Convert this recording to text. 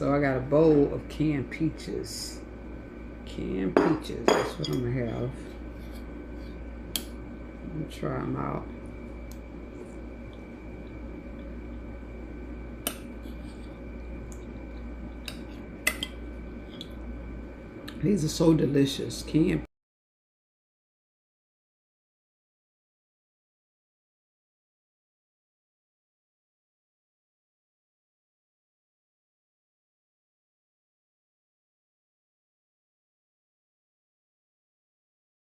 So I got a bowl of canned peaches. Canned peaches, that's what I'm gonna have. Let me try them out. These are so delicious. Canned